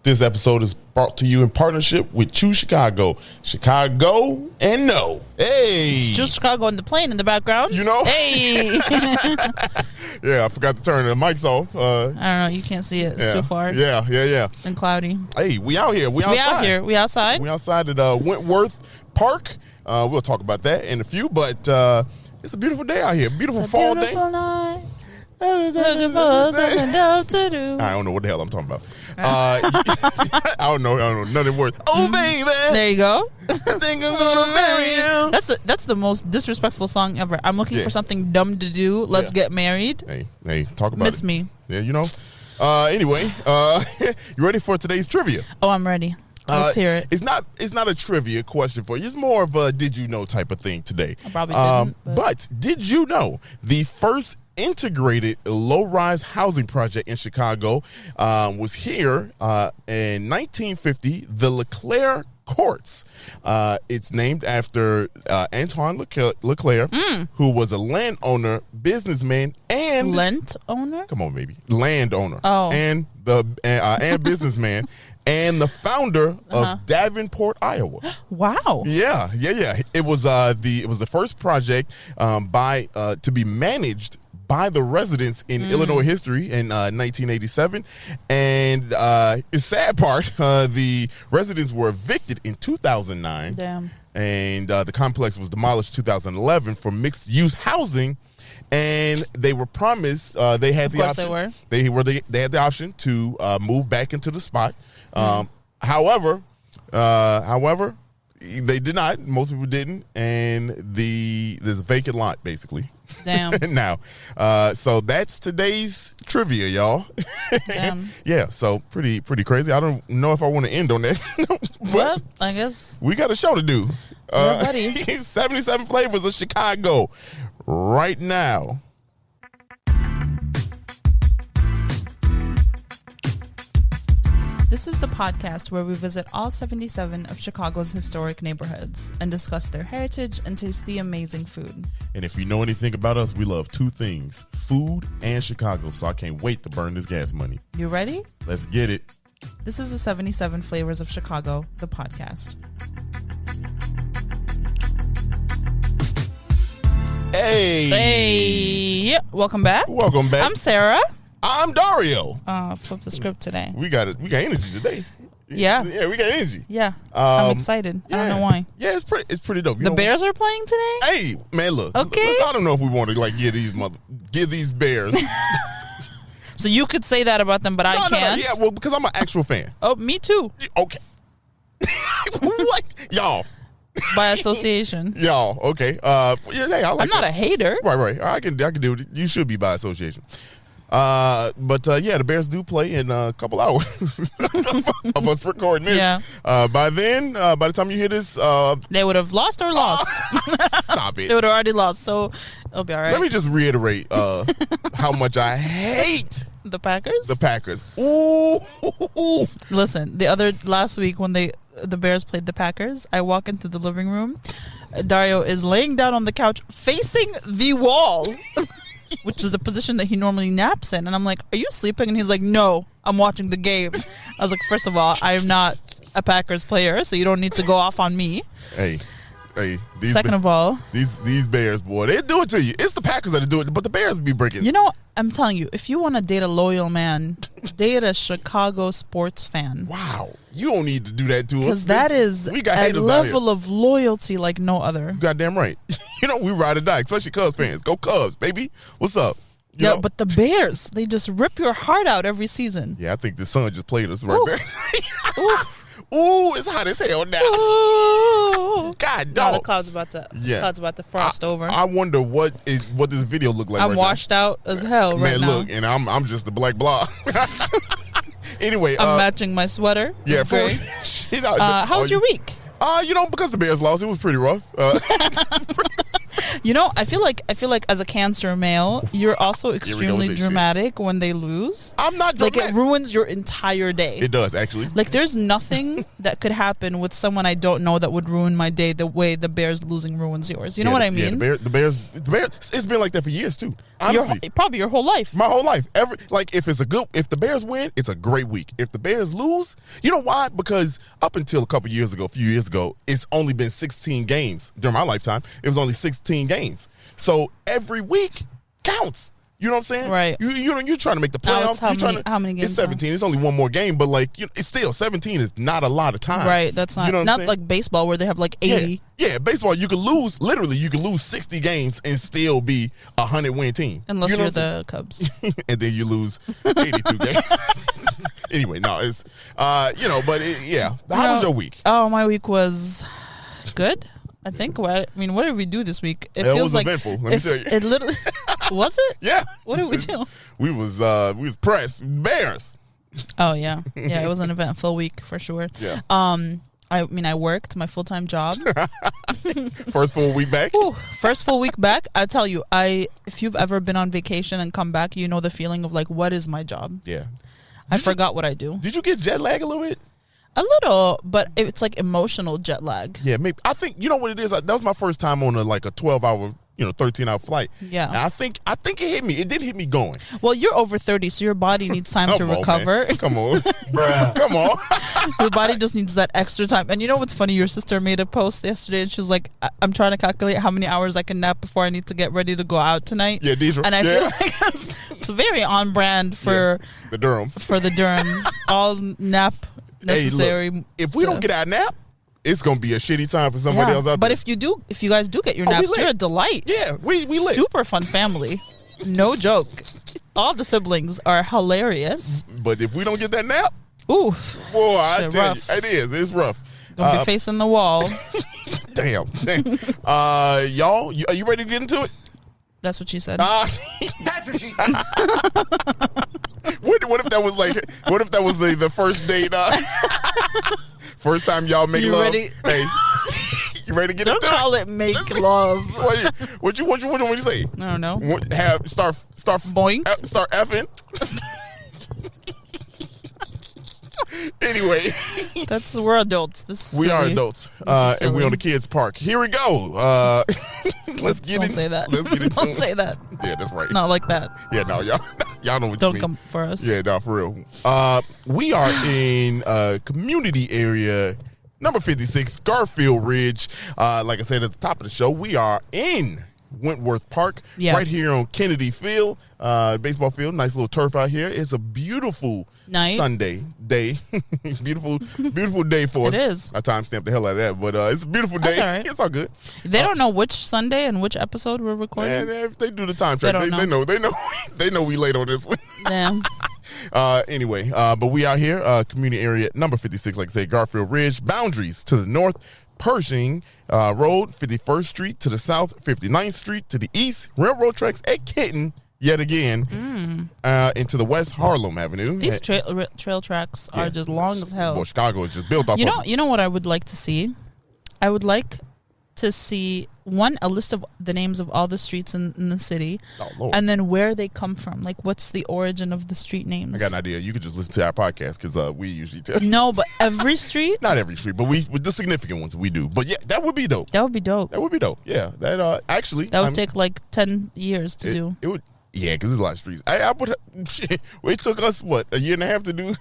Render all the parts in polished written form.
This episode is brought to you in partnership with Choose Chicago. Chicago and no. Hey. Choose Chicago and the plane in the background. You know? Hey. Yeah, I forgot to turn the mics off. I don't know. You can't see it. It's too far. Yeah. And cloudy. Hey, we out here. We outside. We outside. We outside at Wentworth Park. We'll talk about that in a few, but it's a beautiful day out here. Beautiful fall day. Night. Looking for something dope to do. I don't know what the hell I'm talking about. I don't know none of the words. Oh, baby. There you go. I think I'm gonna marry you. That's the most disrespectful song ever. I'm looking for something dumb to do. Let's get married. Hey, talk about Miss me. Yeah, you know. Anyway, you ready for today's trivia? Oh, I'm ready. Let's hear it. It's not a trivia question for you. It's more of a did you know type of thing today. I probably didn't. But did you know the first integrated low-rise housing project in Chicago was here in 1950, the LeClaire Courts. It's named after Antoine LeClaire, who was a landowner, businessman, and landowner. Come on, baby, landowner. Oh, and and businessman. And the founder of Davenport, Iowa. Wow. Yeah. It was the first project to be managed by the residents in Illinois history in 1987. And the sad part, the residents were evicted in 2009. Damn. And the complex was demolished 2011 for mixed-use housing. And they were promised they had the option. They had the option to move back into the spot. However, they did not. Most people didn't, and there's a vacant lot basically. Damn. Now, so that's today's trivia, y'all. Damn. Yeah. So pretty crazy. I don't know if I want to end on that. Well, I guess we got a show to do. Yeah, buddy. 77 flavors of Chicago right now. This is the podcast where we visit all 77 of Chicago's historic neighborhoods and discuss their heritage and taste the amazing food. And if you know anything about us, we love two things, food and Chicago, so I can't wait to burn this gas money. You ready? Let's get it. This is the 77 Flavors of Chicago, the podcast. Hey! Welcome back. Welcome back. I'm Sarah. I'm Dario. Flip the script today. We got energy today. Yeah, we got energy. Yeah, I'm excited. Yeah. I don't know why. Yeah, it's pretty dope. The Bears are playing today. Hey, man, look. Okay. I don't know if we want to give these Bears. So you could say that about them, but I can't. Yeah, well, because I'm an actual fan. Oh, me too. Okay. What, y'all? By association. Y'all, okay. Yeah, hey, I like I'm not a hater. Right. I can do it. You should be by association. But the Bears do play in a couple hours of us recording this. Yeah. By the time you hear this, they would have lost or lost. Stop it. They would have already lost, so it'll be all right. Let me just reiterate how much I hate the Packers. The Packers. Ooh. Listen, last week when the Bears played the Packers, I walk into the living room. Dario is laying down on the couch facing the wall. Which is the position that he normally naps in. And I'm like, are you sleeping? And he's like, no, I'm watching the game. I was like, first of all, I am not a Packers player, so you don't need to go off on me. Hey. Second of all, these Bears, boy, they do it to you. It's the Packers that do it, but the Bears be breaking. You know, I'm telling you, if you want to date a loyal man, date a Chicago sports fan. Wow. You don't need to do that to us. Because that is a level of loyalty like no other. Goddamn right. You know, we ride or die, especially Cubs fans. Go Cubs, baby. What's up? You know? But the Bears, they just rip your heart out every season. Yeah, I think the sun just played us right there. Ooh, it's hot as hell now. Ooh. God, dog. The cloud's about to frost over. I wonder what this video look like. I'm washed out as hell right now. Man, look, and I'm just the black blob. Anyway, I'm matching my sweater. Yeah, how was your week? Because the Bears lost, it was pretty rough. I feel like as a Cancer male, you're also extremely dramatic when they lose. I'm not dramatic. Like, it ruins your entire day. It does, actually. Like, there's nothing that could happen with someone I don't know that would ruin my day the way the Bears losing ruins yours. You know what I mean? Yeah, the Bears. It's been like that for years too. Honestly, probably your whole life. My whole life. If the Bears win, it's a great week. If the Bears lose, you know why? Because up until a few years ago, it's only been 16 games during my lifetime. It was only 16 games. So every week counts. You know what I'm saying? Right. You're trying to make the playoffs. How many games? It's 17. It's only one more game, but it's still 17 is not a lot of time. Right. That's not not like baseball where they have like 80. Yeah, baseball you could lose 60 games and still be a 100-win team. Unless you're the Cubs. And then you lose 82 games. Anyway, no, it's How was your week? Oh, my week was good. I think. What did we do this week? It feels was like eventful. Let me tell you. It literally was it. Yeah. What did we do? We was pressed Bears. Oh yeah. It was an eventful week for sure. Yeah. I worked my full-time job. First full week back. Ooh, first full week back. I tell you, if you've ever been on vacation and come back, you know the feeling of like, what is my job? Yeah. I forgot what I do. Did you get jet lag a little bit? A little, but it's like emotional jet lag. Yeah, maybe. I think you know what it is. That was my first time on a 12-hour, 13-hour flight. Yeah, and I think it hit me. It did hit me going. Well, you're over 30, so your body needs time to recover. Man. Come on, come on. Your body just needs that extra time. And you know what's funny? Your sister made a post yesterday, and she was like, "I'm trying to calculate how many hours I can nap before I need to get ready to go out tonight." Yeah, Deidre. And I feel like it's very on brand for the Durhams. For the Durhams, all nap. Necessary. Hey, look, if we don't get our nap, it's gonna be a shitty time for somebody else out there. But if you guys do get your naps, you're a delight. Yeah, we lit. Super fun family. No joke. All the siblings are hilarious. But if we don't get that nap, oof, boy, I tell you, it is. It's rough. Gonna be facing the wall. Damn. Y'all, are you ready to get into it? That's what she said. That's what she said. What if that was the first date? First time y'all make love. Ready? Hey, you ready to get into it? Don't call it make love. What you say? I don't know. Start boink. Start effing. Anyway, we're adults. We are adults, and we're on the kids' park. Here we go. Let's get into. Don't say that. Let's get into. Don't say that. Yeah, that's right. Not like that. Yeah, no, y'all know what Don't you mean. come for us. Yeah, no, for real. We are in community area number 56, Garfield Ridge. Like I said at the top of the show, we are in Wentworth Park, right here on Kennedy Field, baseball field. Nice little turf out here. It's a beautiful Sunday day. beautiful day for us. It is. I timestamped the hell out of that, but it's a beautiful day. That's all right. It's all good. They don't know which Sunday and which episode we're recording. If they do the time track, they know we late on this one. Damn. Anyway, but we out here, community area number 56, like I said, Garfield Ridge. Boundaries to the north, Pershing Road, 51st Street to the south, 59th Street to the east, railroad tracks at Kitten, yet again, into the west, Harlem Avenue. These trail tracks are just long as hell. Well, Chicago is just built off You know what I would like to see? I would like to see, a list of the names of all the streets in the city, and then where they come from. Like, what's the origin of the street names? I got an idea. You could just listen to our podcast because we usually tell. No, but every street? Not every street, but with the significant ones we do. But yeah, that would be dope. That would be dope. Yeah, that actually. That would take like 10 years to do. It would. Yeah, because there's a lot of streets. It took us, a year and a half to do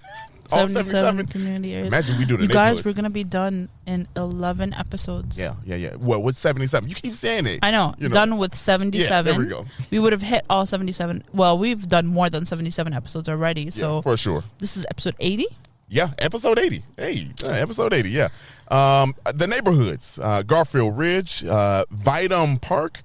all 77 community areas. Imagine we do the You guys, we're going to be done in 11 episodes. Yeah. Well, what's 77? You keep saying it. I know. Done with 77. Yeah, there we go. We would have hit all 77. Well, we've done more than 77 episodes already. So for sure. This is episode 80? Yeah, episode 80. Hey, episode 80, yeah. The neighborhoods, Garfield Ridge, Vitam Park,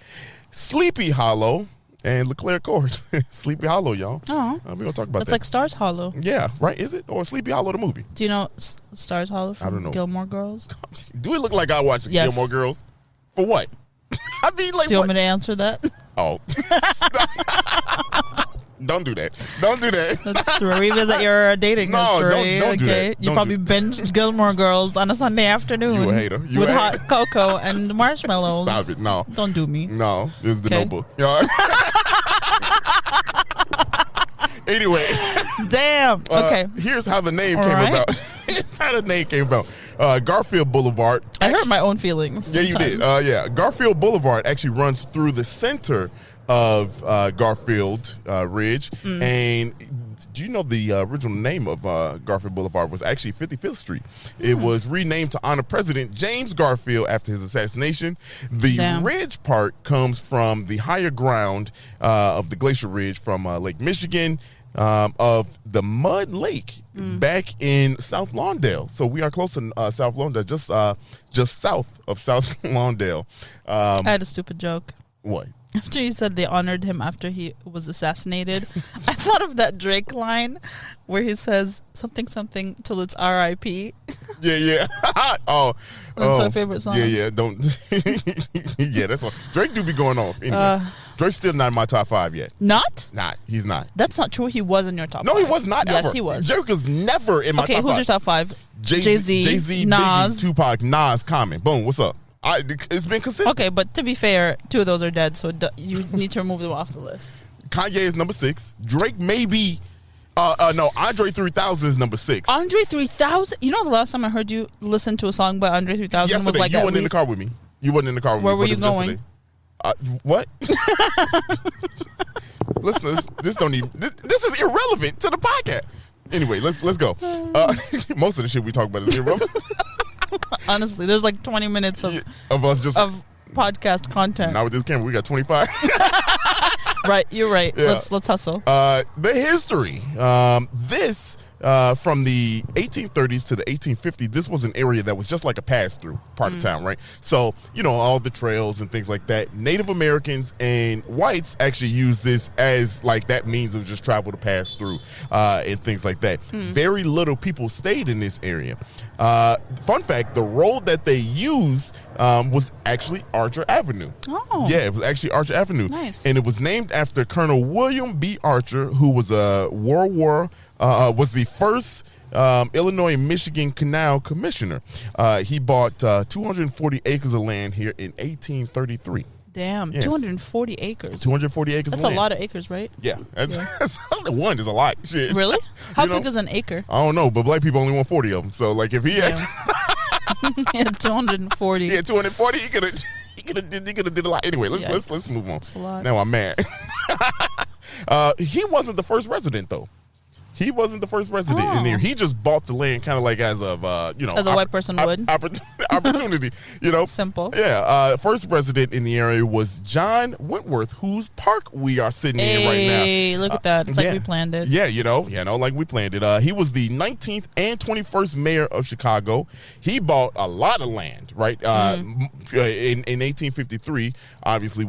Sleepy Hollow, and LeClaire Court. Sleepy Hollow, y'all. Oh. We're going to talk about that. It's like Stars Hollow. Yeah, right? Is it? Or Sleepy Hollow, the movie? Do you know Stars Hollow from I don't know. Gilmore Girls? Do it look like I watched Gilmore Girls? For what? I mean, like, do you want me to answer that? Oh. Don't do that. Don't do that. Let's revisit your dating history. Don't do that. You Don't probably binged Gilmore Girls on a Sunday afternoon. You a hater. You with a hot hater. cocoa and marshmallows. Stop it. No. Don't do me. No. This is the Okay. Notebook. Anyway. Damn. Okay. Here's how the name All came right. about. Here's how the name came about. Garfield Boulevard. I hurt my own feelings. Yeah, you did. sometimes. Garfield Boulevard actually runs through the center of Garfield Ridge. And do you know the original name of Garfield Boulevard was actually 55th Street? It was renamed to honor President James Garfield after his assassination. The Damn. ridge part comes from the higher ground of the Glacier Ridge from Lake Michigan. Of the Mud Lake back in South Lawndale. So we are close to South Lawndale, just south of South Lawndale. I had a stupid joke. What? After you said they honored him after he was assassinated, I thought of that Drake line where he says something till it's R.I.P. Yeah. That's my favorite song. Yeah. Don't. Yeah, that's what Drake do be going off. Anyway, Drake's still not in my top 5 yet. Not? Nah, he's not. That's not true. He was in your top No, 5. he was not Yes, ever. he was. Drake was never in my top 5. Okay, who's your top 5? Jay-Z, Nas. Biggie, Tupac, Nas, Common. Boom, what's up? It's been consistent. Okay, but to be fair, 2 of those are dead, so you need to remove them off the list. Kanye is number 6. Drake maybe. No, Andre 3000 is number 6. Andre 3000. You know, the last time I heard you listen to a song by Andre 3000 Yesterday, was like you at wasn't in the least- car with me. You wasn't in the car with Where me. were but you it was going? yesterday. What? Listeners, this don't even. This is irrelevant to the podcast. Anyway, let's go. Most of the shit we talk about is irrelevant. Honestly, there's like 20 minutes of Us just podcast content. now with this camera, we got 25. Right, you're right. Yeah. Let's hustle. The history. This from the 1830s to the 1850s, this was an area that was just like a pass-through part of town, right? So, all the trails and things like that. Native Americans and whites actually use this as like that means of just travel to pass through and things like that. Very little people stayed in this area. Fun fact, the road that they used was actually Archer Avenue. Oh. Yeah, it was actually Archer Avenue. Nice. And it was named after Colonel William B. Archer, who was a was the first Illinois and Michigan Canal Commissioner. He bought 240 acres of land here in 1833. Damn, Yes. 240 acres. 240 acres That's of land. a lot of acres, right? Yeah, that's only one is a lot. Shit. Really? How You know? big is an acre? I don't know, but black people only want 40 of them. So, like, if he had, Yeah, 240. he had 240, he could have did a lot. Anyway, let's move on. That's a lot. Now I'm mad. He wasn't the first resident, though. He wasn't the first resident in there. He just bought the land kind of like as of, As a white person would. Opportunity, Simple. Yeah. First resident in the area was John Wentworth, whose park we are sitting in right now. Hey, look at that. It's like we planned it. Yeah, like we planned it. He was the 19th and 21st mayor of Chicago. He bought a lot of land, right? In 1853, obviously,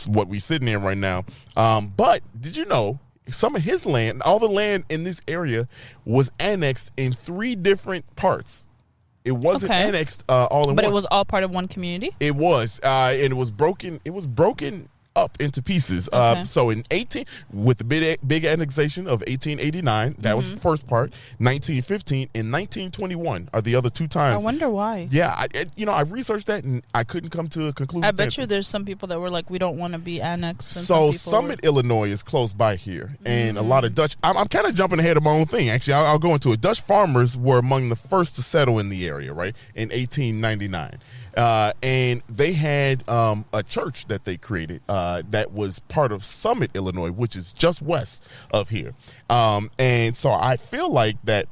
what we sitting in right now. But did you know some of his land, all the land in this area, was annexed in 3 different parts? It wasn't annexed all in one. But it was all part of one community? It was, and it was broken. It was broken up into pieces. So in with the big annexation of 1889, that was the first part. 1915 and 1921 are the other 2 times. I wonder why. Yeah, I researched that and I couldn't come to a conclusion. I bet you there's some people that were like, we don't want to be annexed. And So some people Summit, Illinois is close by here, and a lot of Dutch. I'm kind of jumping ahead of my own thing. Actually, I'll go into it. Dutch farmers were among the first to settle in the area, right, in 1899. And they had a church that they created that was part of Summit, Illinois, which is just west of here. And so I feel like that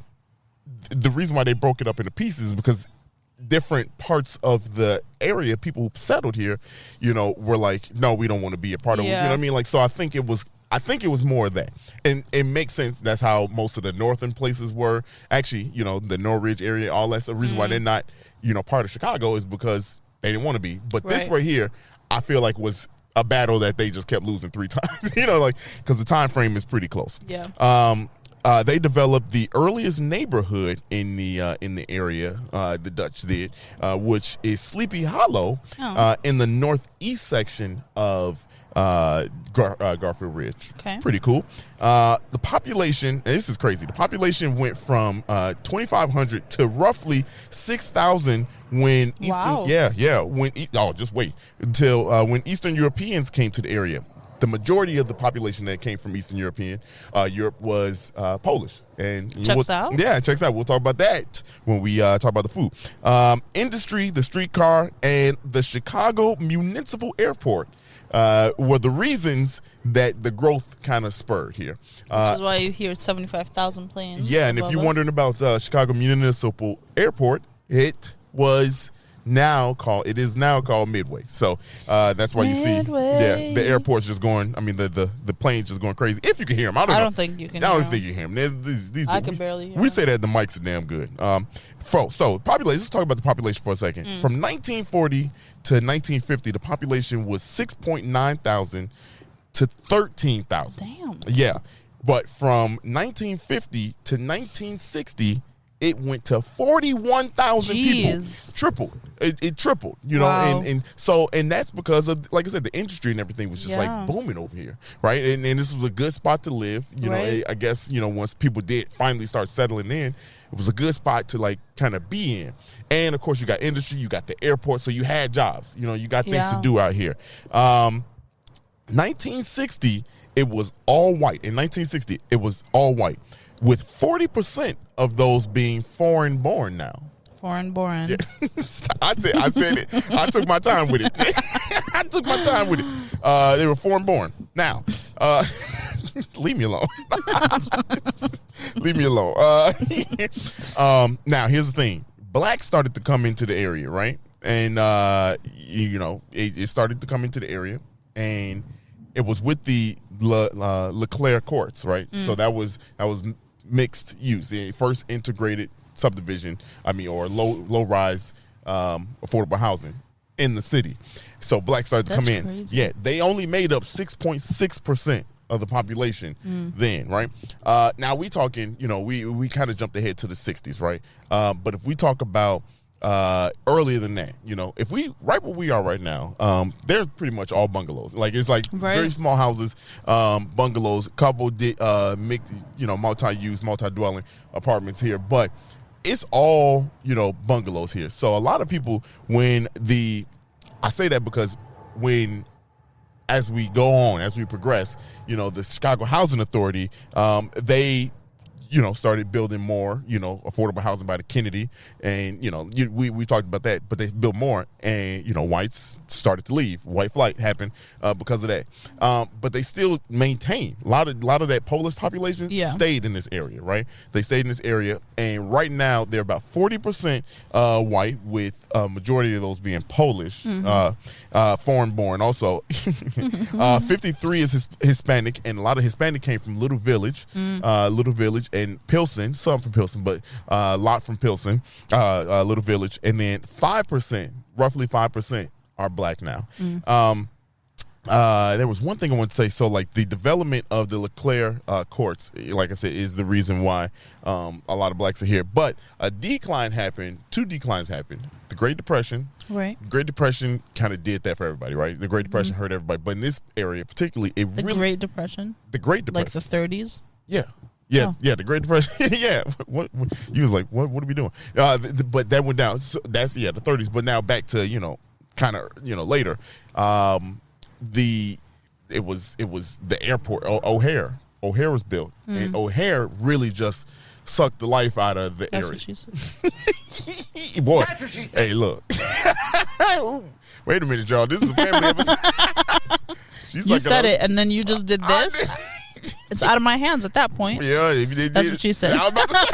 the reason why they broke it up into pieces is because different parts of the area, people who settled here, were like, no, we don't want to be a part of it. You know what I mean? Like, so I think it was more of that. And it makes sense. That's how most of the northern places were. Actually, the Norridge area, all that's the reason why they're not, part of Chicago is because they didn't want to be. But this right here, I feel like was a battle that they just kept losing 3 times, because the time frame is pretty close. Yeah. they developed the earliest neighborhood in the area. The Dutch did, which is Sleepy Hollow, in the northeast section of Garfield Ridge. Okay. Pretty cool. The population, and this is crazy. The population went from 2,500 to roughly 6,000 when Wow. just wait until when Eastern Europeans came to the area. The majority of the population that came from Eastern Europe was Polish. And checks out. Yeah, it checks out. We'll talk about that when we talk about the food. Industry, the streetcar, and the Chicago Municipal Airport were the reasons that the growth kind of spurred here. Which is why you hear 75,000 planes. Yeah, and if you're wondering about Chicago Municipal Airport, it is now called Midway. So that's why you see the airport's just going. I mean, the plane's just going crazy. If you can hear them, I don't think you can. I don't think you hear them. I can barely hear them. We say that the mics are damn good. So population. Let's talk about the population for a second. From 1940 to 1950, the population was 6.9 thousand to 13,000. Damn. Yeah, but from 1950 to 1960. It went to 41,000 people. Tripled. It tripled, Wow. and that's because of, like I said, the industry and everything was just like booming over here, right? And this was a good spot to live. I guess, once people did finally start settling in, it was a good spot to like kind of be in. And of course you got industry, you got the airport, so you had jobs, you got things to do out here. 1960, it was all white. In 1960, it was all white, with 40% of those being foreign born now. Foreign born. Yeah. I said it. I took my time with it. They were foreign born. Now, leave me alone. Leave me alone. Now, here's the thing. Blacks started to come into the area, right? And, it started to come into the area. And it was with the Leclerc courts, right? So that was mixed use, the first integrated subdivision, or low rise affordable housing in the city. So blacks started to come in. Crazy. Yeah, they only made up 6.6% of the population then, right? Now we talking, we kind of jumped ahead to the 60s, right? But if we talk about earlier than that, if we right where we are right now, there's pretty much all bungalows. Like it's like very small houses, bungalows, couple mixed, multi-use, multi-dwelling apartments here, but it's all bungalows here. So a lot of people, I say that because as we go on, as we progress, the Chicago Housing Authority, they started building more, affordable housing by the Kennedy. And, we talked about that, but they built more. And, whites started to leave. White flight happened because of that. But they still maintain. A lot of that Polish population stayed in this area, right? They stayed in this area. And right now, they're about 40% white, with a majority of those being Polish, foreign born also. 53 is Hispanic, and a lot of Hispanic came from Little Village. And Pilsen, some from Pilsen, but a lot from Pilsen, Little Village, and then 5%, roughly 5%, are black now. There was one thing I want to say. So, like, the development of the Leclerc courts, like I said, is the reason why a lot of blacks are here. But a decline happened. Two declines happened. The Great Depression. Right. Great Depression kind of did that for everybody, right? The Great Depression hurt everybody. But in this area particularly, The Great Depression? Like the 30s? Yeah. Yeah, the Great Depression. Yeah, what you was like, what are we doing? But that went down. So that's the 30s. But now back to kind of later. It was the airport. O'Hare was built, and O'Hare really just sucked the life out of the area. That's what she said. Boy, That's what she said. Hey, look. Wait a minute, y'all. This is a family episode. You said it, and then you just did this. It's out of my hands at that point. Yeah, that's what she said. I was about to say,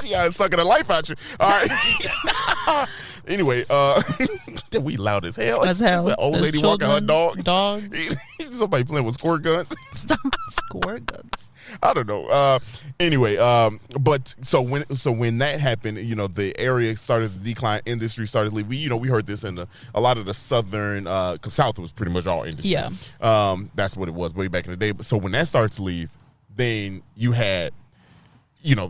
she got sucking the life out you. All right. Anyway, we loud as hell. As hell. The old lady walking her dog. Dogs. Somebody playing with squirt guns. Squirt guns. I don't know. Anyway, but so when that happened, the area started to decline. Industry started to leave. We heard this in a lot of the southern, because South was pretty much all industry. Yeah. That's what it was way back in the day. But so when that started to leave, then you had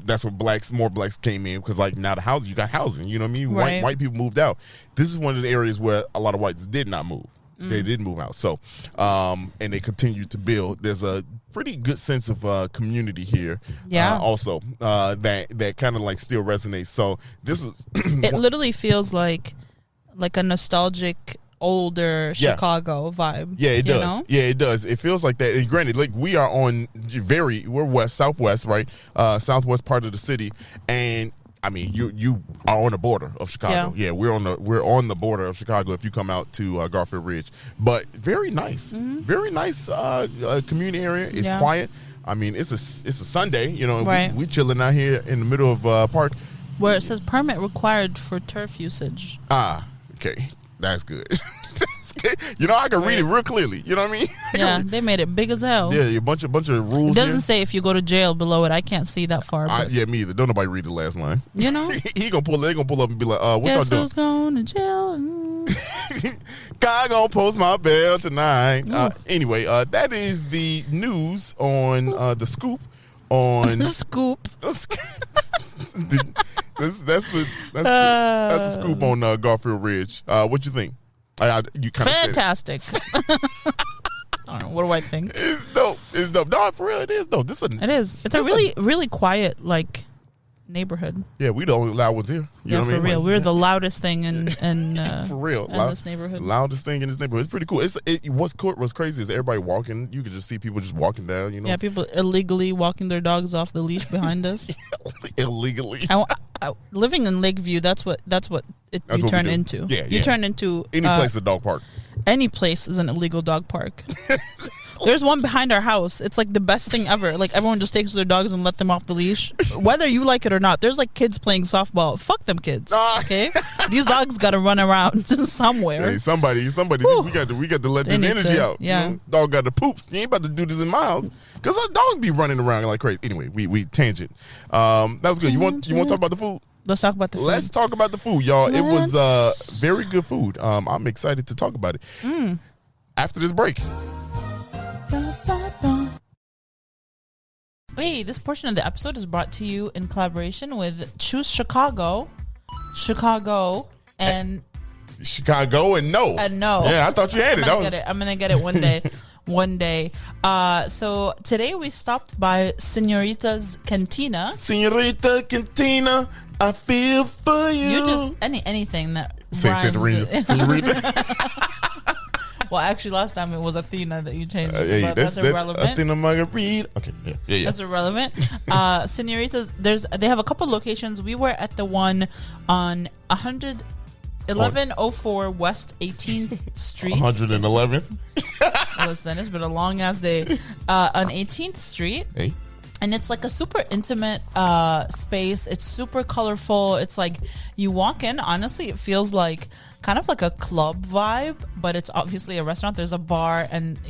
that's what more blacks came in because like now you got housing. You know what I mean? Right. White people moved out. This is one of the areas where a lot of whites did not move. They didn't move out. So, and they continued to build. There's a pretty good sense of community here. Yeah. Also, that kind of like still resonates. So this is. It literally feels like a nostalgic, older Chicago vibe. Yeah, it does. Know? Yeah, it does. It feels like that. And granted, like we are we're southwest, right? Southwest part of the city, and I mean, you are on the border of Chicago. Yeah, we're on the border of Chicago. If you come out to Garfield Ridge, but very nice, very nice community area. It's quiet. I mean, it's a Sunday. Right. We chilling out here in the middle of park, where it says permit required for turf usage. Okay, that's good. I can read it real clearly. You know what I mean? Yeah, they made it big as hell. Yeah, a bunch of rules. It doesn't here. say if you go to jail below it. I can't see that far. But Yeah, me either. Don't nobody read the last line. You know, they gonna pull up and be like, "What y'all guess doing?" who's going to jail? God gonna post my bail tonight. Anyway, that is the news on the scoop on The scoop. that's the scoop on Garfield Ridge. What you think? You kind of Fantastic. I don't know. What do I think? It's dope. It's dope. No, for real, it is dope. It is. It's a really quiet neighborhood. Yeah, we the only loud ones here. You know what I mean? For real. Like, we're the loudest thing in for real. in this neighborhood. Loudest thing in this neighborhood. It's pretty cool. What's crazy is everybody walking. You can just see people just walking down. Yeah, people illegally walking their dogs off the leash behind us. Illegally. Living in Lakeview, that's what you turn into. Yeah, you turn into any place is a dog park. Any place is an illegal dog park. There's one behind our house. It's like the best thing ever. Like everyone just takes their dogs and let them off the leash, whether you like it or not. There's like kids playing softball. Fuck them kids. Okay, these dogs got to run around somewhere. Hey, somebody, we got to let this energy out. Yeah, dog got to poop. You ain't about to do this in my house because our dogs be running around like crazy. Anyway, we tangent. That was good. You want to talk about the food? Let's talk about the food. Let's talk about the food, y'all. It was very good food. I'm excited to talk about it after this break. Hey, this portion of the episode is brought to you in collaboration with Choose Chicago, and Chicago and no. Yeah, I thought you had it. I'm gonna get it one day. One day. So today we stopped by Senorita's Cantina. Senorita Cantina, I feel for you. You just anything that rhymes. Senorita. Well, actually, last time it was Athena that you changed. Hey, that's irrelevant. Athena Margarita. Okay, yeah. That's irrelevant. Senoritas, they have a couple locations. We were at the one on 1104 West 18th Street. 111th. Listen, it's been a long ass day. On 18th Street. Hey. And it's like a super intimate space. It's super colorful. It's like you walk in, honestly, it feels like kind of like a club vibe, but it's obviously a restaurant. There's a bar and,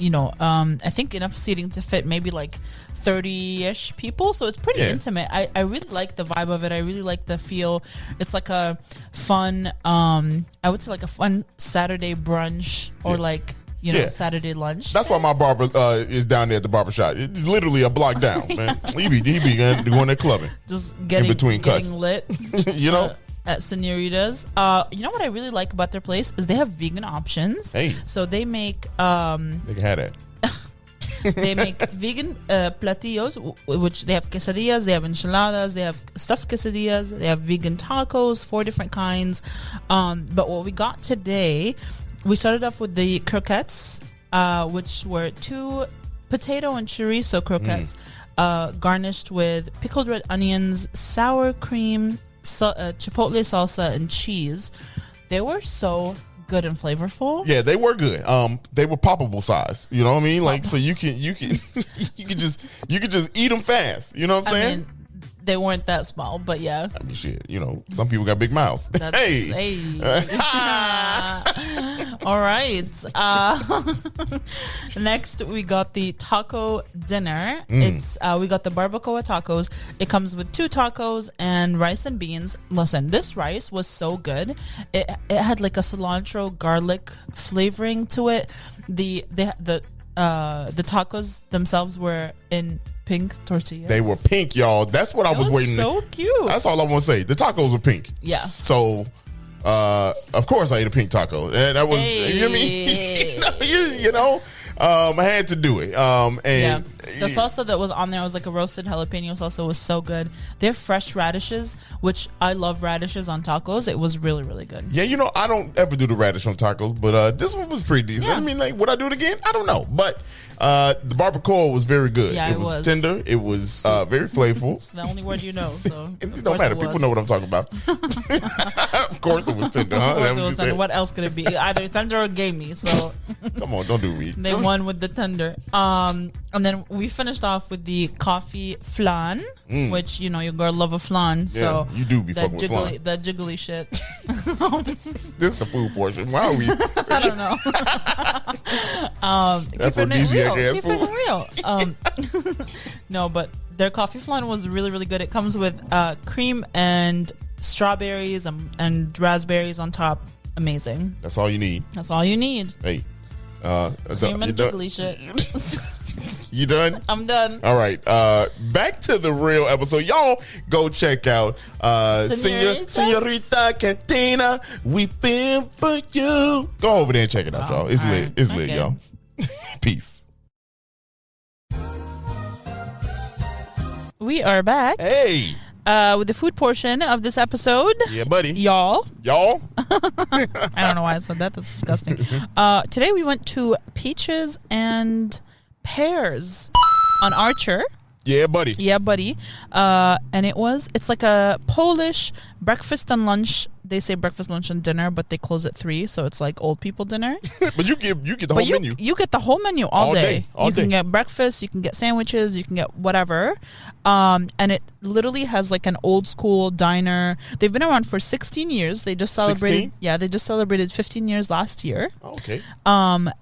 I think enough seating to fit maybe like 30-ish people. So it's pretty intimate. I really like the vibe of it. I really like the feel. It's like a fun, I would say like a fun Saturday brunch or Saturday lunch. That's why my barber is down there at the barbershop. It's literally a block down, man. He be going there clubbing. Just getting in between cuts. Lit. At Senoritas. You know what I really like about their place is they have vegan options. Hey. So they make they can have that. they make vegan platillos, which they have quesadillas, they have enchiladas, they have stuffed quesadillas, they have vegan tacos, 4 different kinds. But what we got today, we started off with the croquettes, which were 2 potato and chorizo croquettes, garnished with pickled red onions, sour cream, chipotle salsa, and cheese. They were so good and flavorful. Yeah, they were good. They were poppable size. You know what I mean? Like, so you can you can just eat them fast. You know what I'm saying? I mean, they weren't that small, but yeah. I mean, shit. Some people got big mouths. Hey. All right. Next, we got the taco dinner. It's we got the barbacoa tacos. It comes with 2 tacos and rice and beans. Listen, this rice was so good. It had like a cilantro garlic flavoring to it. The tacos themselves were in pink tortillas. They were pink, y'all. That's what I was waiting. So cute. That's all I want to say. The tacos were pink. Yeah. So, of course, I ate a pink taco, and that was you know what I mean. you know. I had to do it. And the salsa that was on there was like a roasted jalapeno salsa. Was so good. They have fresh radishes, which I love radishes on tacos. It was really, really good. Yeah, you know, I don't ever do the radish on tacos, but this one was pretty decent. Yeah. I mean, like, would I do it again? I don't know. But the barbacoa was very good. Yeah, it was tender. It was very flavorful. It's the only word you know. So It don't matter. People know what I'm talking about. Of course it was tender, huh? Of course That's it was tender. What else could it be? Either tender or gamey. So come on, don't do me. they won with the tender. And then we finished off with the coffee flan, which, you know, your girl love a flan. So you do be that fucking with flan. That jiggly shit. This is the food portion. Why are we? I don't know. Keeping it real. No, but their coffee flan was really, really good. It comes with cream and strawberries and raspberries on top. Amazing. That's all you need. That's all you need. Hey, Cream and jiggly shit. You done? I'm done. All right. Back to the real episode. Y'all go check out Senorita Cantina. We been for you. Go over there and check it out, y'all. It's lit. It's lit, y'all. Peace. We are back. Hey. With the food portion of this episode. Yeah, buddy. Y'all. I don't know why I said that. That's disgusting. Today we went to Peaches and Pears on Archer. Yeah, buddy. And it's like a Polish breakfast and lunch. They say breakfast, lunch, and dinner, but they close at 3, so it's like old people dinner. But you get the whole menu. You get the whole menu all day. You can day. get breakfast, you can get sandwiches, you can get whatever. And it literally has like an old school diner. They've been around for 16 years. They just celebrated 16? Yeah, they just celebrated 15 years last year. Okay. And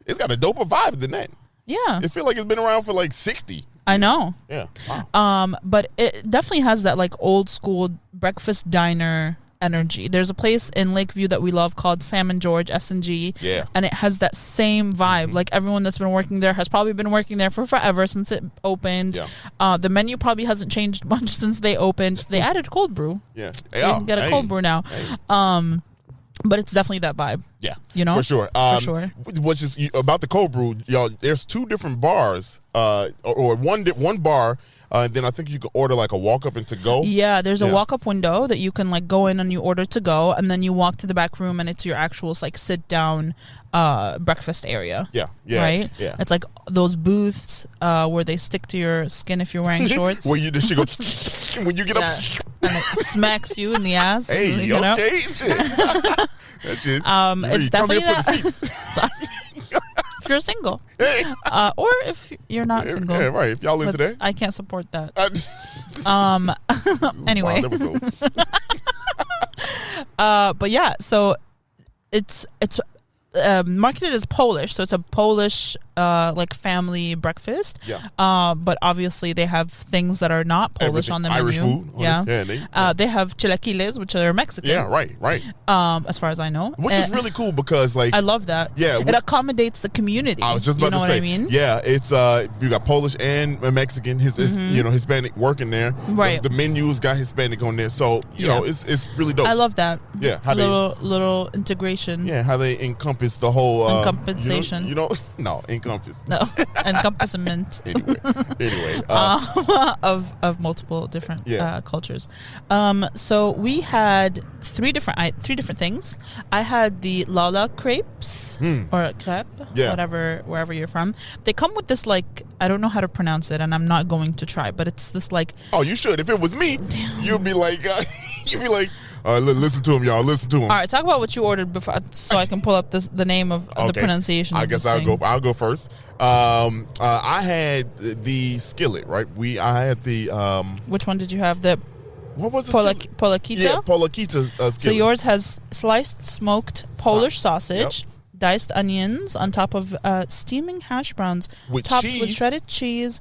it's got a doper vibe than that. Yeah. It feel like it's been around for like 60. I know. Yeah. Wow. But it definitely has that like old school breakfast diner energy. There's a place in Lakeview that we love called Sam and George S&G. Yeah. And it has that same vibe. Like everyone that's been working there has probably been working there for forever since it opened. Yeah. The menu probably hasn't changed much since they opened. They added cold brew. Yeah. So you can get a cold brew now. Hey. But it's definitely that vibe. Yeah. You know? For sure. Which is about the cold brew, y'all, there's 2 different bars, or one bar, then I think you can order like a walk up and to go. Yeah, there's a walk up window that you can like go in and you order to go, and then you walk to the back room and it's your actual like sit down breakfast area. Yeah. Right? Yeah. It's like those booths where they stick to your skin if you're wearing shorts. Where the shit goes when you get up and it smacks you in the ass. Hey, you know? okay, shit. That shit. It's definitely that. If you're single, Hey. or if you're not single, yeah, right. If y'all into that, I can't support that. Anyway, but yeah, so it's marketed as Polish, so it's a Polish like family breakfast. Yeah. But obviously they have things that are not Polish on the menu. Irish food. They have chilaquiles, which are Mexican. Yeah, right. As far as I know, which is really cool because like I love that. Yeah, it accommodates the community. I was just about to say, what I mean? Yeah, it's you got Polish and Mexican. His Hispanic working there. Right. The menu's got Hispanic on there, so you know it's really dope. I love that. Yeah, how little integration. Yeah, how they encompass the whole compensation. No, encompass. No, encompassment. anyway, of multiple different cultures. So we had three different things. I had the Lala crepes or crepe, wherever you're from. They come with this like, I don't know how to pronounce it, and I'm not going to try, but it's this like. Oh, you should. If it was me, you'd be like, listen to him, y'all. Listen to him. All right, talk about what you ordered before, so I can pull up the name of the pronunciation. I guess I'll go first. I had the skillet, right? I had the. Which one did you have? The. What was the polakita? Yeah, polakita skillet. So yours has sliced smoked Polish sausage, diced onions on top of steaming hash browns, topped with shredded cheese,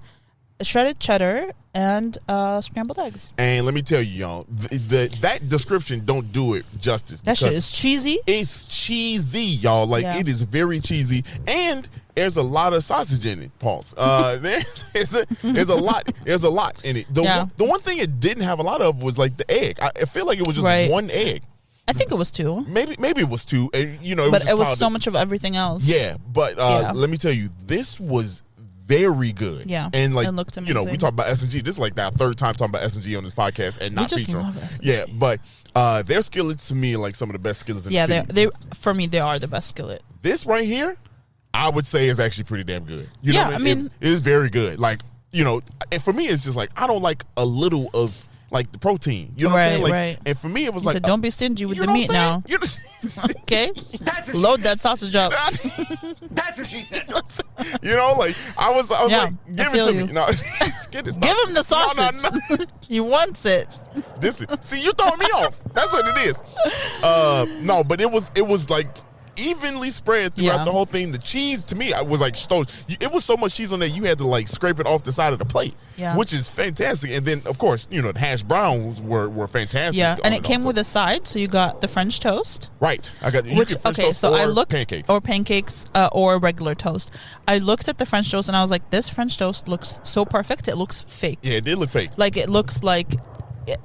shredded cheddar, and scrambled eggs. And let me tell you, y'all, that description don't do it justice. That shit is cheesy. It's cheesy, y'all. Like, it is very cheesy. And there's a lot of sausage in it, Pauls. There's a lot in it. The one thing it didn't have a lot of was like the egg. I feel like it was just one egg. I think it was 2. Maybe it was 2. And, it was so much of everything else. Yeah, but let me tell you, this was very good. Yeah, and like it looked amazing. We talk about S&G. This is like our 3rd time talking about S&G on this podcast, and not just featuring. love S&G. Yeah, but their skillets to me are like some of the best skillets in the city. They for me they are the best skillet. This right here, I would say is actually pretty damn good. You know what I mean, it is very good. Like and for me, it's just like I don't like a little of. Like the protein, you know what I'm saying? Like, right. And for me, it was He said, don't be stingy with the meat now. Okay, load that sausage up. That's what she said. Like I was like, give it to me. No, give him the sausage. No. He wants it. See, you throwing me off. That's what it is. No, but it was like evenly spread throughout the whole thing. The cheese to me, I was like, it was so much cheese on there you had to like scrape it off the side of the plate, which is fantastic. And then of course, the hash browns were fantastic. Yeah, and it came with a side, so you got the French toast. Right, I got pancakes or regular toast. I looked at the French toast and I was like, this French toast looks so perfect. It looks fake. Yeah, it did look fake. Like it looks like.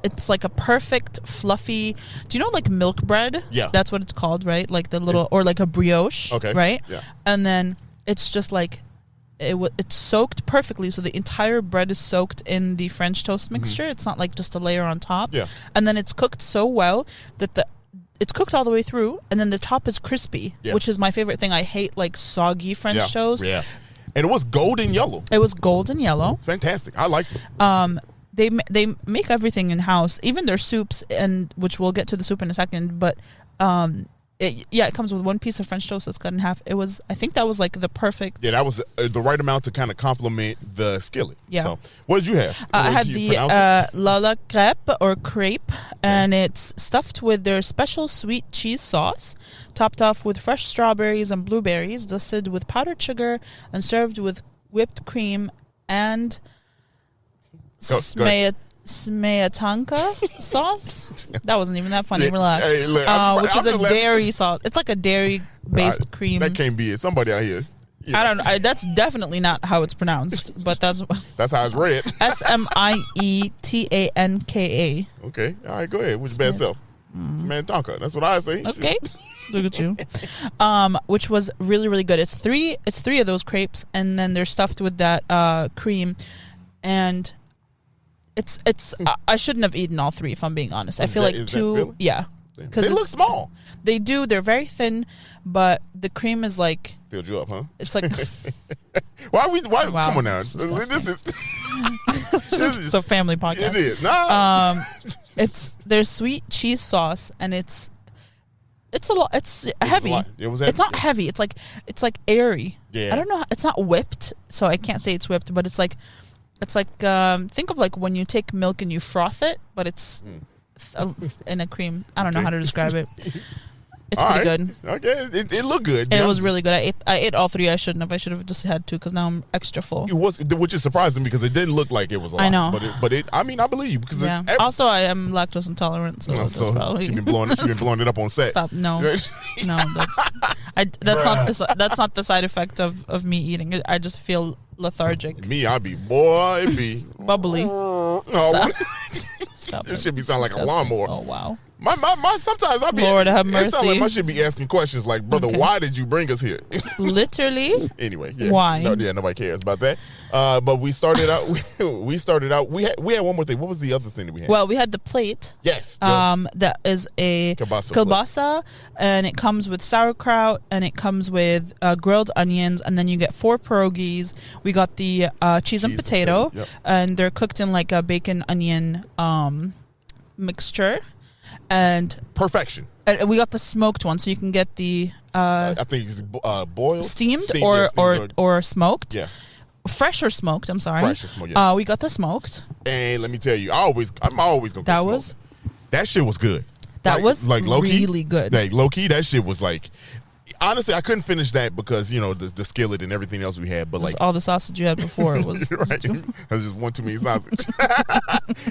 It's like a perfect fluffy. Do you know like milk bread? Yeah, that's what it's called, right? Like the little or like a brioche. Okay, right? Yeah, and then it's just like it's soaked perfectly. So the entire bread is soaked in the French toast mixture. It's not like just a layer on top. Yeah, and then it's cooked so well that it's cooked all the way through, and then the top is crispy, which is my favorite thing. I hate like soggy French toast. Yeah, and it was golden yellow. It was golden yellow. It's fantastic. I liked it. They make everything in house, even their soups, and which we'll get to the soup in a second. But it comes with one piece of French toast that's cut in half. I think that was like the perfect. Yeah, that was the right amount to kind of complement the skillet. Yeah. So what did you have? I had the Lala crepe or crepe, and it's stuffed with their special sweet cheese sauce, topped off with fresh strawberries and blueberries, dusted with powdered sugar, and served with whipped cream and smeatanka sauce. That wasn't even that funny. Relax. Hey, look, which is a dairy sauce. It's like a dairy-based cream. That can't be it. Somebody out here. I don't know. That's definitely not how it's pronounced, but that's how it's read. Smeatanka. Okay. All right. Go ahead. What's your best self? Smeatanka. That's what I say. Okay. Look at you. Which was really, really good. It's three of those crepes, and then they're stuffed with that cream, and it's. I shouldn't have eaten all 3 if I'm being honest. I feel like 2. Yeah, because they look small. They do. They're very thin, but the cream is like filled you up, huh? It's like why? Wow, come on now. This is a family podcast. It is. Nah. There's sweet cheese sauce, and it's a lot. It's heavy. It's not heavy. It's like airy. Yeah. I don't know. It's not whipped, so I can't say it's whipped, but it's like think of like when you take milk and you froth it, but it's in a cream. I don't know how to describe it. It's pretty good. Okay, it looked good. And it was really good. I ate all 3. I shouldn't have. I should have just had 2 because now I'm extra full. It was, which is surprising because it didn't look like it was a lot. I know, but it. I mean, I believe you because also I am lactose intolerant, so that's probably she's been blowing it up on set. Stop! No, that's not the side effect of me eating it. I just feel lethargic. Me, I be bubbly. Stop. It should be sound like a lawnmower. Oh wow. My sometimes I be Lord have mercy. It sound like I should be asking questions like, brother, why did you bring us here? Literally. Anyway, yeah. Why? Nobody cares about that. But we started out. We had one more thing. What was the other thing that we had? Well, we had the plate. Yes. That is a kielbasa, and it comes with sauerkraut, and it comes with grilled onions, and then you get 4 pierogies. We got the cheese and potato, and they're cooked in like a bacon onion mixture. And perfection. We got the smoked one, so you can get the I think it's boiled, steamed or smoked. Yeah, fresh or smoked. I'm sorry. Fresh or smoked. Yeah. We got the smoked. And let me tell you, I'm always gonna. That shit was good. That was like low-key, really good. Like low key, that shit was like. honestly, I couldn't finish that because the skillet and everything else we had. But like all the sausage you had before was right. That was just one too many sausage.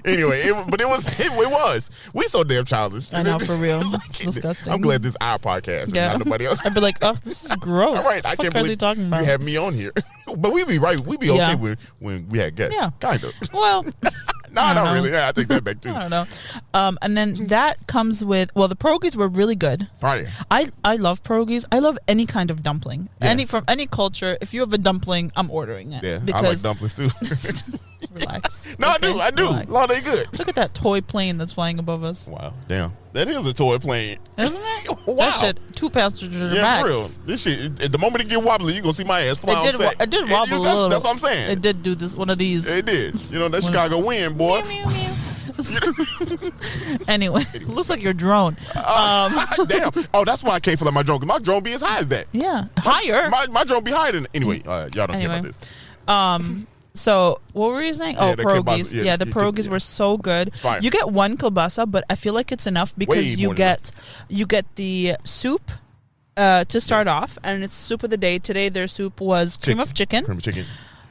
Anyway, it was. We so damn childish. I know, for real. It's disgusting. I'm glad this is our podcast and not nobody else. I'd be like, oh, this is gross. All right, I can't believe you talking about? You have me on here. But we'd be right. We'd be okay when we had guests. Yeah, kind of. Well. No, not really. Yeah, I take that back too. I don't know. And then that comes with the pierogies were really good. Fire. I love pierogies. I love any kind of dumpling. Yeah. From any culture. If you have a dumpling, I'm ordering it. Yeah, I like dumplings too. Relax. No, okay? I do. Relax. No, they good. Look at that toy plane that's flying above us. Wow, damn, that is a toy plane, isn't it? Wow. That shit 2 passengers max. For real. This shit. At the moment it get wobbly, you gonna see my ass fly on set. It did wobble a little. That's what I'm saying. It did do this. One of these. It did. That Chicago wind, boy. Meow, meow, meow. Anyway, looks like your drone. Damn. Oh, that's why I can't feel like my drone. Cause my drone be as high as that. Yeah, higher. My drone be higher than. Anyway, y'all don't care about this. So what were you saying? Pierogies. The pierogies were so good. Fine. You get one kielbasa, but I feel like it's enough because you get the soup to start off, and it's soup of the day. Today their soup was cream of chicken. Cream of chicken.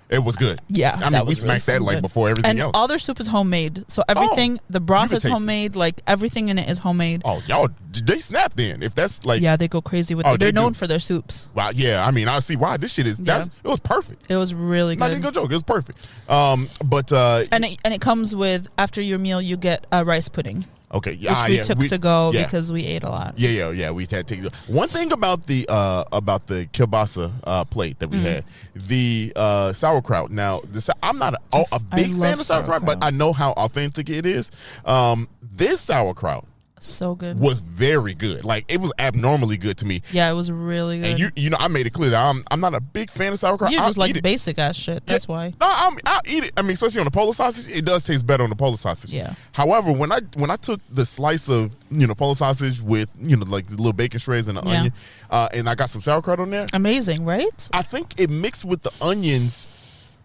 It was good. Yeah, I mean, we smacked that like before everything else. And all their soup is homemade. So everything, the broth is homemade. Like everything in it is homemade. Oh, y'all, they snap then. If that's like, yeah, they go crazy with it. They're known for their soups. Wow, yeah. I mean, I see why this shit is. It was perfect. It was really good. Not even a joke. It was perfect. But and it comes with, after your meal, you get a rice pudding. Okay, which we took to go because we ate a lot. Yeah. We had to take one thing about the kielbasa plate that we had, the sauerkraut. Now, I'm not a big fan of sauerkraut, but I know how authentic it is. This sauerkraut. So good. Was very good. Like, it was abnormally good to me. Yeah, it was really good. And I made it clear that I'm not a big fan of sauerkraut. You just like basic ass shit. That's why. No, I'll eat it. I mean, especially on the Polish sausage, it does taste better on the Polish sausage. Yeah. However, when I took the slice of Polish sausage with like the little bacon shreds and the onion, and I got some sauerkraut on there. Amazing, right? I think it mixed with the onions.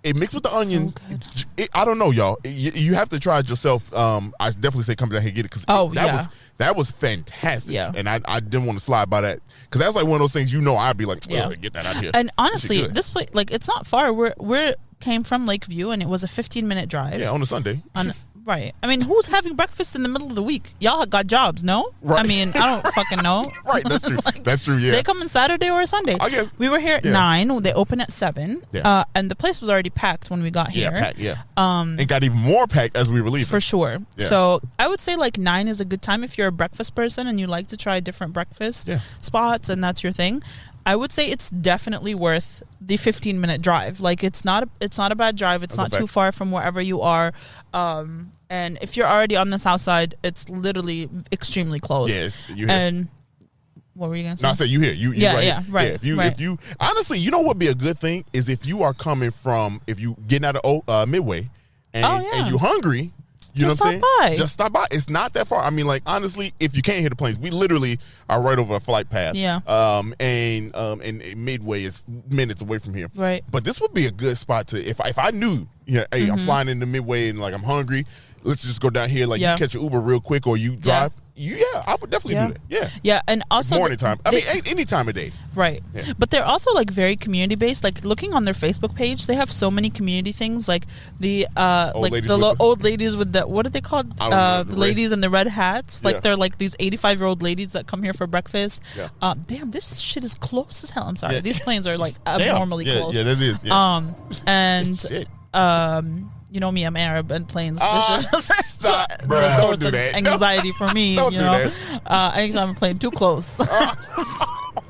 I don't know, y'all. You have to try it yourself. I definitely say come down here and get it because that was fantastic. Yeah. And I didn't want to slide by that because that's like one of those things I'd be like, get that out of here. And honestly, this place, like, it's not far. We came from Lakeview and it was a 15-minute drive. Yeah, on a Sunday. Right. I mean, who's having breakfast in the middle of the week? Y'all got jobs, no? Right. I mean, I don't fucking know. Right, that's true. That's true, yeah. They come on Saturday or Sunday. I guess. We were here at 9. They open at 7. Yeah. And the place was already packed when we got here. Yeah, packed, and got even more packed as we were leaving. For sure. Yeah. So I would say like 9 is a good time if you're a breakfast person and you like to try different breakfast spots and that's your thing. I would say it's definitely worth the 15-minute drive. Like, it's not a bad drive. It's not too far from wherever you are. And if you're already on the south side, it's literally extremely close. Yes, you hear. And what were you gonna say? No, I said you here. You right. Right. Yeah, right. Yeah, if you honestly, what would be a good thing is if you are coming from getting out of Midway and you hungry. You know what I'm saying? Just stop by. It's not that far. I mean, like, honestly, if you can't hit the planes, we literally are right over a flight path. Yeah. And Midway is minutes away from here. Right. But this would be a good spot to if I knew, hey, I'm flying into Midway and like I'm hungry. Let's just go down here. Like you catch an Uber real quick or you drive. Yeah, I would definitely do that. Yeah. Yeah, and also morning time. I mean, any time of day. Right. Yeah. But they're also like very community based. Like looking on their Facebook page, they have so many community things like the old ladies with the what are they called? The ladies in the red hats. Like they're like these 85-year-old ladies that come here for breakfast. Yeah. Damn, this shit is close as hell. I'm sorry. Yeah. These planes are like abnormally close. Yeah, that is. Yeah. And you know me, I'm Arab, and planes. This is just a source of anxiety for me. Anytime I'm playing too close,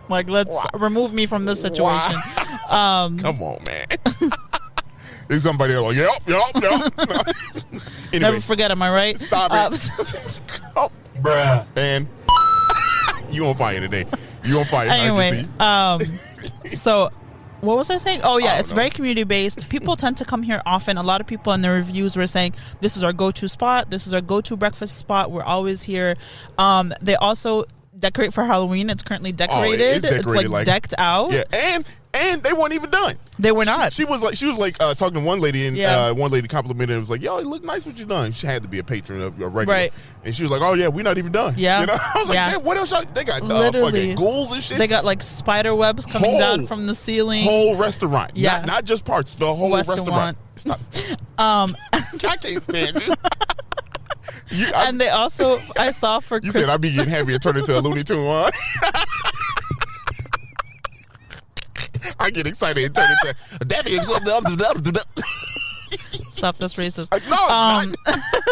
like let's remove me from this situation. Come on, man. There's somebody else. Yep. Anyway, never forget. Am I right? Stop it, bruh. And you on fire today? You on fire? Anyway, so. What was I saying? Oh, yeah, it's very community-based. People tend to come here often. A lot of people in their reviews were saying, this is our go-to spot. This is our go-to breakfast spot. We're always here. They also decorate for Halloween. It's currently decorated. It's like decked out. Yeah, and And they weren't even done. They were not. She was like talking to one lady, and Yeah. one lady complimented. It was like, "Yo, it looked nice what you done." She had to be a patron of your regular, Right. And she was like, "Oh yeah, we're not even done." Yeah. You know, I was like, Yeah. "Damn, what else? They got Literally. fucking ghouls and shit." They got like spider webs coming Whole- down from the ceiling. Whole restaurant, Yeah. not just parts. The whole restaurant. Stop. I can't stand you. And they also, I saw for You Christmas. said I'd be getting happy and turn into a Looney Tune, huh? I get excited and turn into Daffy. Stop, that's racist. No,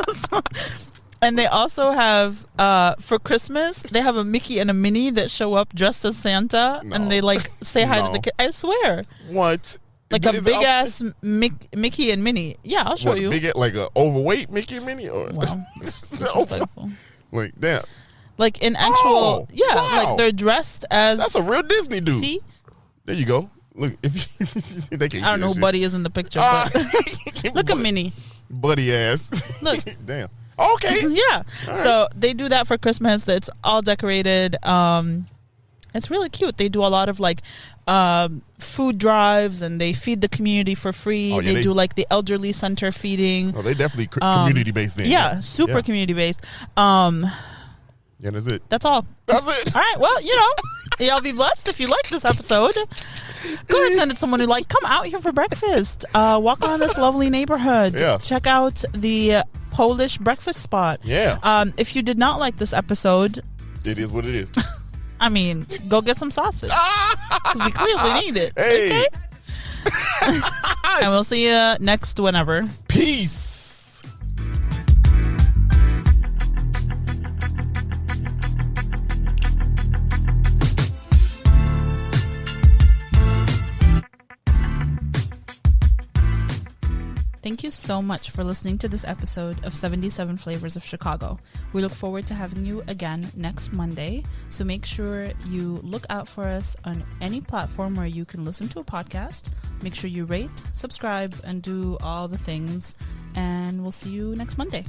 it's not. And they also have, for Christmas, they have a Mickey and a Minnie that show up dressed as Santa, and they like say hi to the kid. I swear. What? Like a big ass Mickey and Minnie. Yeah, I'll show you. Like a overweight Mickey and Minnie? Or Wow. Disrespectful. like, damn. Like in actual, wow. like they're dressed as. That's a real Disney dude. See? There you go. Look, if you, they can't I don't know who Buddy is in the picture, but look at Minnie. Buddy ass. Look. Damn. Okay. Yeah. So they do that for Christmas. It's all decorated. It's really cute. They do a lot of like food drives, and they feed the community for free. Oh, yeah, they do like the elderly center feeding. Oh, they definitely community based then. Yeah, super community based. Yeah, that's it. That's all. That's it. All right. Well, y'all be blessed if you like this episode. Go ahead and send it to someone who come out here for breakfast. Walk around this lovely neighborhood. Yeah. Check out the Polish breakfast spot. Yeah. If you did not like this episode, It is what it is. I mean, go get some sausage because you clearly need it. Hey. Okay. And we'll see you next whenever. Peace. Thank you so much for listening to this episode of 77 Flavors of Chicago. We look forward to having you again next Monday. So make sure you look out for us on any platform where you can listen to a podcast. Make sure you rate, subscribe, and do all the things. And we'll see you next Monday.